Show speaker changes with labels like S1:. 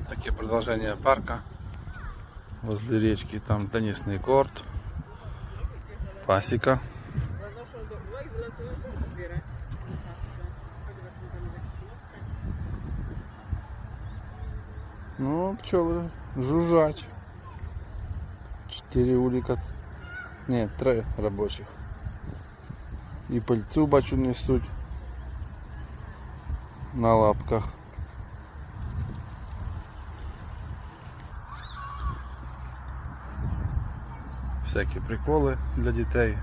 S1: Таке продолжение парка. Возле речки там теннисный корт, пасека. Ну, пчелы жужжать. 4 улика. Нет, 3 рабочих. І пыльцу бачу несуть на лапках. Всякі приколи для дітей.